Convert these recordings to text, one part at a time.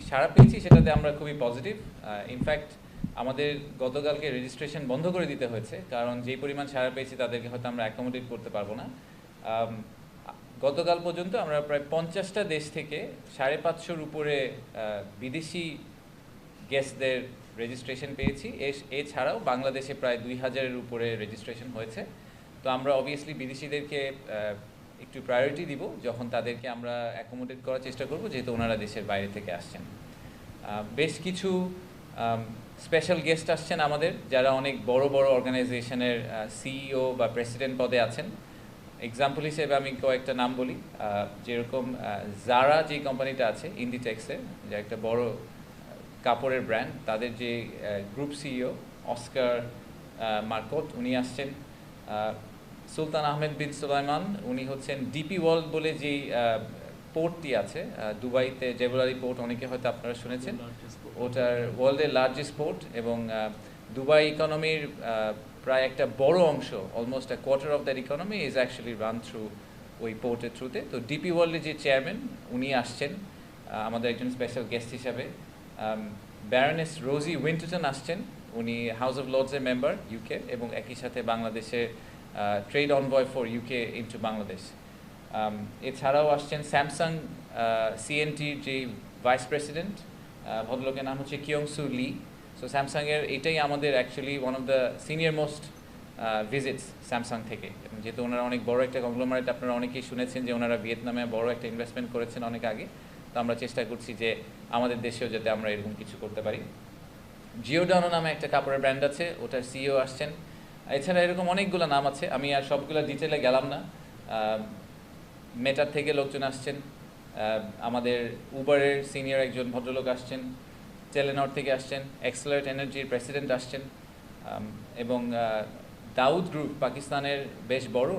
সাড়া পেয়েছি সেটাতে আমরা খুবই পজিটিভ। ইনফ্যাক্ট আমাদের গতকালকে রেজিস্ট্রেশন বন্ধ করে দিতে হয়েছে, কারণ যেই পরিমাণ সাড়া পেয়েছি তাদেরকে হয়তো আমরা অ্যাকোমোডেট করতে পারবো না। গতকাল পর্যন্ত আমরা প্রায় 50টা দেশ থেকে 550-র উপরে বিদেশি গেস্টদের রেজিস্ট্রেশন পেয়েছি। এছাড়াও বাংলাদেশে প্রায় 2000-এর উপরে রেজিস্ট্রেশন হয়েছে। তো আমরা অবভিয়াসলি বিদেশিদেরকে একটু প্রায়োরিটি দিব যখন তাদেরকে আমরা অ্যাকোমোডেট করার চেষ্টা করব, যেহেতু ওনারা দেশের বাইরে থেকে আসছেন। বেশ কিছু স্পেশাল গেস্ট আসছেন আমাদের, যারা অনেক বড় বড় অর্গানাইজেশনের সিইও বা প্রেসিডেন্ট পদে আছেন। এক্সাম্পল হিসেবে আমি কয়েকটা নাম বলি, যেরকম জারা যে কোম্পানিটা আছে ইন্ডিটেক্সের, যে একটা বড় কাপড়ের ব্র্যান্ড, তাদের যে গ্রুপ সিইও অস্কার মার্কট উনি আসছেন। সুলতান আহমেদ বিন সুলাইমান উনি হচ্ছেন ডিপি ওয়ার্ল্ড বলে যেই পোর্টটি আছে দুবাইতে, জেবুলারি পোর্ট, অনেকে হয়তো আপনারা শুনেছেন, ওটার ওয়ার্ল্ডের লার্জেস্ট পোর্ট, এবং দুবাই ইকোনমির প্রায় একটা বড় অংশ, almost a quarter of that economy is actually run through ওই পোর্টের থ্রুতে। তো ডিপি ওয়ার্ল্ডের যে চেয়ারম্যান উনি আসছেন আমাদের একজন স্পেশাল গেস্ট হিসাবে। ব্যারনেস রোজি উইন্টারটন আসছেন, উনি হাউস অফ লর্ডসের মেম্বার ইউকে, এবং একই সাথে বাংলাদেশের trade envoy for UK into Bangladesh. এছাড়াও আসছেন স্যামসাং সিএনটির যে ভাইস প্রেসিডেন্ট, ভদ্রলোকের নাম হচ্ছে কিয়ং সু লি। সো স্যামসাংয়ের এটাই আমাদের actually one of the senior most visits Samsung থেকে, এবং যেহেতু ওনারা অনেক বড় একটা কংগ্লোমারেট, আপনারা অনেকেই শুনেছেন যে ওনারা ভিয়েতনামে বড় একটা ইনভেস্টমেন্ট করেছেন অনেক আগে। তো আমরা চেষ্টা করছি যে আমাদের দেশেও যাতে আমরা এরকম কিছু করতে পারি। জিওডানো নামে একটা কাপড়ের ব্র্যান্ড আছে, ওটার সিইও আসছেন। এছাড়া এরকম অনেকগুলো নাম আছে, আমি আর সবগুলো ডিটেলে গেলাম না। মেটার থেকে লোকজন আসছেন, আমাদের উবারের সিনিয়র একজন ভদ্রলোক আসছেন, টেলেনর থেকে আসছেন, এক্সেলারেট এনার্জির প্রেসিডেন্ট আসছেন, এবং দাউদ গ্রুপ পাকিস্তানের বেশ বড়,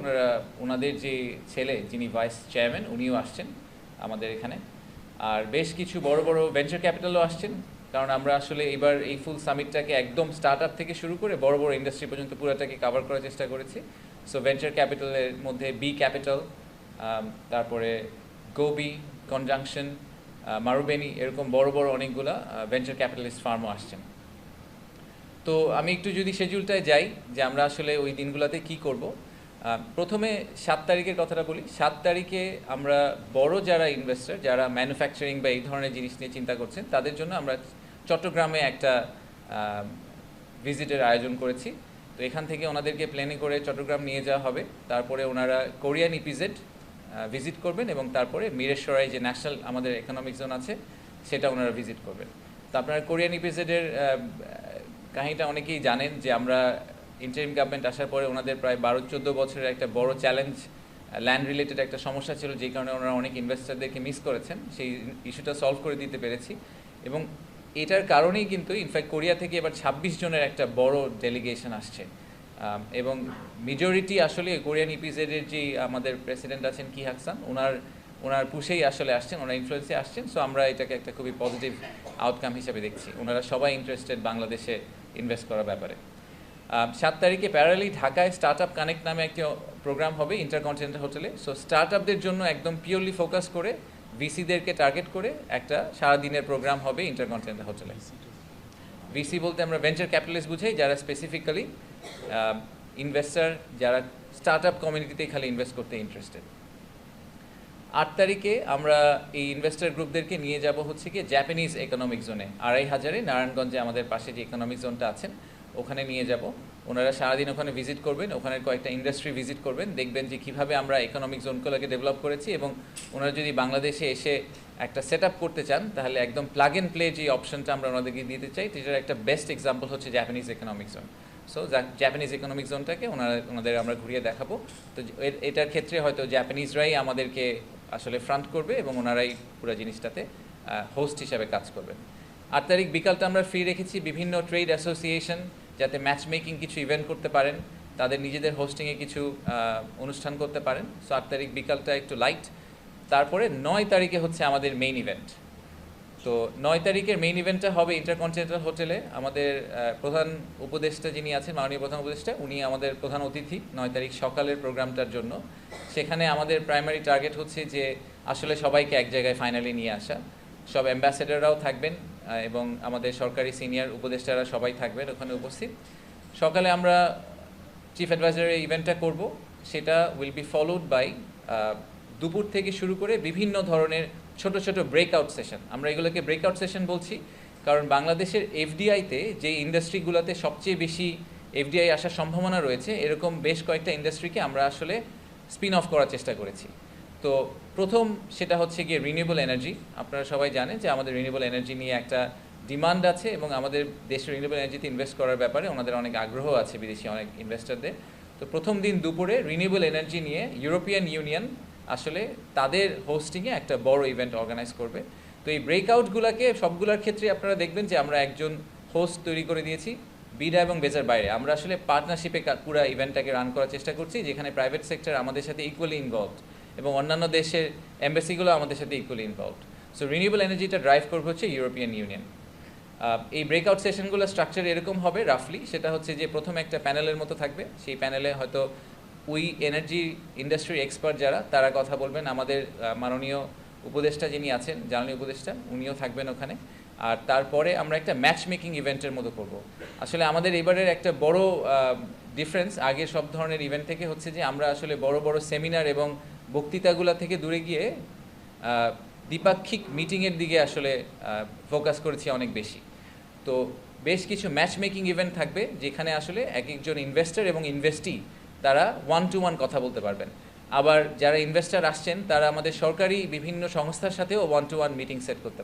ওনাদের যে ছেলে যিনি ভাইস চেয়ারম্যান উনিও আসছেন আমাদের এখানে। আর বেশ কিছু বড় বড় ভেঞ্চার ক্যাপিটালও আসছেন, কারণ আমরা আসলে এবার এই ফুল সামিটটাকে একদম স্টার্ট আপ থেকে শুরু করে বড় বড় ইন্ডাস্ট্রি পর্যন্ত পুরোটাকে কভার করার চেষ্টা করেছি। সো ভেঞ্চার ক্যাপিটালের মধ্যে বি ক্যাপিটাল, তারপরে গোবি, কনজাংশন, মারুবেনি, এরকম বড় বড় অনেকগুলা ভেঞ্চার ক্যাপিটালিস্ট ফার্মও আসছেন। তো আমি একটু যদি শিডিউলটায় যাই যে আমরা আসলে ওই দিনগুলোতে কি করব। প্রথমে 7 তারিখের কথাটা বলি। 7 তারিখে আমরা বড় যারা ইনভেস্টর, যারা ম্যানুফ্যাকচারিং বা এই ধরনের জিনিস নিয়ে চিন্তা করছেন, তাদের জন্য আমরা চট্টগ্রামে একটা ভিজিটের আয়োজন করেছি। তো এখান থেকে ওনাদেরকে প্লেনে করে চট্টগ্রাম নিয়ে যাওয়া হবে, তারপরে ওনারা কোরিয়ান ইপিজেড ভিজিট করবেন, এবং তারপরে মিরেশ্বরাই যে ন্যাশনাল আমাদের ইকোনমিক জোন আছে সেটা ওনারা ভিজিট করবেন। তো আপনারা কোরিয়ান ইপিজেডের কাহিনীটা অনেকেই জানেন যে আমরা ইন্টারিম গভর্নমেন্ট আসার পরে ওনাদের প্রায় 12-14 বছরের একটা বড় চ্যালেঞ্জ, ল্যান্ড রিলেটেড একটা সমস্যা ছিল, যেই কারণে ওনারা অনেক ইনভেস্টরদেরকে মিস করেছেন। সেই ইস্যুটা সলভ করে দিতে পেরেছি, এবং এটার কারণেই কিন্তু ইনফ্যাক্ট কোরিয়া থেকে এবার 26 জনের একটা বড় ডেলিগেশন আসছে, এবং মেজরিটি আসলে কোরিয়ান ইপিজেডের যে আমাদের প্রেসিডেন্ট আছেন কি হাকসান, ওনার পুশেই আসলে আসছেন, ওনার ইনফ্লুয়েন্সে আসছেন। সো আমরা এটাকে একটা খুবই পজিটিভ আউটকাম হিসেবে দেখছি। ওনারা সবাই ইন্টারেস্টেড বাংলাদেশে ইনভেস্ট করার ব্যাপারে। 7 তারিখে প্যারালি ঢাকায় স্টার্ট আপ কানেক্ট নামে একটি প্রোগ্রাম হবে ইন্টারকন্টিনেন্টাল হোটেলে। সো স্টার্ট আপদের জন্য একদম পিওরলি ফোকাস করে ভিসিদেরকে টার্গেট করে একটা সারাদিনের প্রোগ্রাম হবে ইন্টারকন্টিনেন্টাল হোটেলে। ভিসি বলতে আমরা ভেঞ্চার ক্যাপিটালিস্ট বুঝাই, যারা স্পেসিফিক্যালি ইনভেস্টার, যারা স্টার্ট আপ কমিউনিটিতে খালি ইনভেস্ট করতে ইন্টারেস্টেড। 8 তারিখে আমরা এই ইনভেস্টর গ্রুপদেরকে নিয়ে যাব হচ্ছে কি জাপানিজ ইকোনমিক জোনে, 2500-এ নারায়ণগঞ্জে আমাদের পাশে যে ইকোনমিক জোনটা আছেন ওখানে নিয়ে যাব। ওনারা সারাদিন ওখানে ভিজিট করবেন, ওখানে কয়েকটা ইন্ডাস্ট্রি ভিজিট করবেন, দেখবেন যে কীভাবে আমরা ইকোনমিক জোনগুলোকে ডেভেলপ করেছি, এবং ওনারা যদি বাংলাদেশে এসে একটা সেট আপ করতে চান তাহলে একদম প্লাগ অ্যান্ড প্লে যে অপশনটা আমরা ওনাদেরকে দিতে চাই, সেটার একটা বেস্ট এক্সাম্পল হচ্ছে Japanese economic zone. So Japanese economic জোনটাকে ওনাদের আমরা ঘুরিয়ে দেখাবো। তো এটার ক্ষেত্রে হয়তো জাপানিজরাই আমাদেরকে আসলে ফ্রন্ট করবে, এবং ওনারাই পুরো জিনিসটাতে হোস্ট হিসাবে কাজ করবেন। 8 তারিখ বিকালটা আমরা ফ্রি রেখেছি বিভিন্ন ট্রেড অ্যাসোসিয়েশন যাতে ম্যাচ মেকিং কিছু ইভেন্ট করতে পারেন, তাদের নিজেদের হোস্টিংয়ে কিছু অনুষ্ঠান করতে পারেন। সো 8 তারিখ বিকালটা একটু লাইট। তারপরে 9 তারিখে হচ্ছে আমাদের মেইন ইভেন্ট। তো 9 তারিখের মেইন ইভেন্টটা হবে ইন্টারকন্টিনেন্টাল হোটেলে। আমাদের প্রধান উপদেষ্টা যিনি আছেন, মাননীয় প্রধান উপদেষ্টা, উনি আমাদের প্রধান অতিথি 9 তারিখ সকালের প্রোগ্রামটার জন্য। সেখানে আমাদের প্রাইমারি টার্গেট হচ্ছে যে আসলে সবাইকে এক জায়গায় ফাইনালি নিয়ে আসা। সব অ্যাম্বাসেডররাও থাকবেন এবং আমাদের সরকারি সিনিয়র উপদেষ্টারা সবাই থাকবেন ওখানে উপস্থিত। সকালে আমরা চিফ অ্যাডভাইজারের ইভেন্টটা করব, সেটা উইল বি ফলোড বাই দুপুর থেকে শুরু করে বিভিন্ন ধরনের ছোট ছোট ব্রেকআউট সেশন। আমরা এগুলোকে ব্রেকআউট সেশন বলছি কারণ বাংলাদেশের এফডিআইতে যে ইন্ডাস্ট্রিগুলোতে সবচেয়ে বেশি এফডিআই আসার সম্ভাবনা রয়েছে, এরকম বেশ কয়েকটা ইন্ডাস্ট্রিকে আমরা আসলে স্পিন অফ করার চেষ্টা করেছি। তো প্রথম সেটা হচ্ছে গিয়ে রিনিউয়েবল এনার্জি। আপনারা সবাই জানেন যে আমাদের রিনিউয়েবল এনার্জি নিয়ে একটা ডিমান্ড আছে এবং আমাদের দেশের রিনিউয়েবল এনার্জিতে ইনভেস্ট করার ব্যাপারে ওনাদের অনেক আগ্রহ আছে বিদেশি অনেক ইনভেস্টরদের। তো প্রথম দিন দুপুরে রিনিউয়েবল এনার্জি নিয়ে ইউরোপিয়ান ইউনিয়ন আসলে তাদের হোস্টিংয়ে একটা বড় ইভেন্ট অর্গানাইজ করবে। তো এই ব্রেকআউটগুলোকে সবগুলোর ক্ষেত্রে আপনারা দেখবেন যে আমরা একজন হোস্ট তৈরি করে দিয়েছি বিডা এবং বেজার বাইরে। আমরা আসলে পার্টনারশিপে পুরো ইভেন্টটাকে রান করার চেষ্টা করছি, যেখানে প্রাইভেট সেক্টর আমাদের সাথে ইকুয়ালি ইনভলভড এবং অন্যান্য দেশের এম্বাসিগুলো আমাদের সাথে ইকুয়ালি ইনভলভড। সো রিনিউয়েবল এনার্জিটা ড্রাইভ করবে হচ্ছে ইউরোপিয়ান ইউনিয়ন। এই ব্রেকআউট সেশনগুলো স্ট্রাকচার এরকম হবে রাফলি, সেটা হচ্ছে যে প্রথমে একটা প্যানেলের মতো থাকবে, সেই প্যানেলে হয়তো ওই এনার্জি ইন্ডাস্ট্রির এক্সপার্ট যারা তারা কথা বলবেন, আমাদের মাননীয় উপদেষ্টা যিনি আছেন জ্বালানি উপদেষ্টা উনিও থাকবেন ওখানে। আর তারপরে আমরা একটা ম্যাচ মেকিং ইভেন্টের মতো করব। আসলে আমাদের এবারের একটা বড় ডিফারেন্স আগের সব ধরনের ইভেন্ট থেকে হচ্ছে যে আমরা আসলে বড় বড় সেমিনার এবং বক্তৃতাগুলো থেকে দূরে গিয়ে দ্বিপাক্ষিক মিটিংয়ের দিকে আসলে ফোকাস করেছি অনেক বেশি। তো বেশ কিছু ম্যাচ মেকিং ইভেন্ট থাকবে যেখানে আসলে এক একজন ইনভেস্টর এবং ইনভেস্টি তারা 1-to-1 কথা বলতে পারবেন। আবার যারা ইনভেস্টর আসছেন তারা আমাদের সরকারি বিভিন্ন সংস্থার সাথেও 1-to-1 মিটিং সেট করতে পারবেন।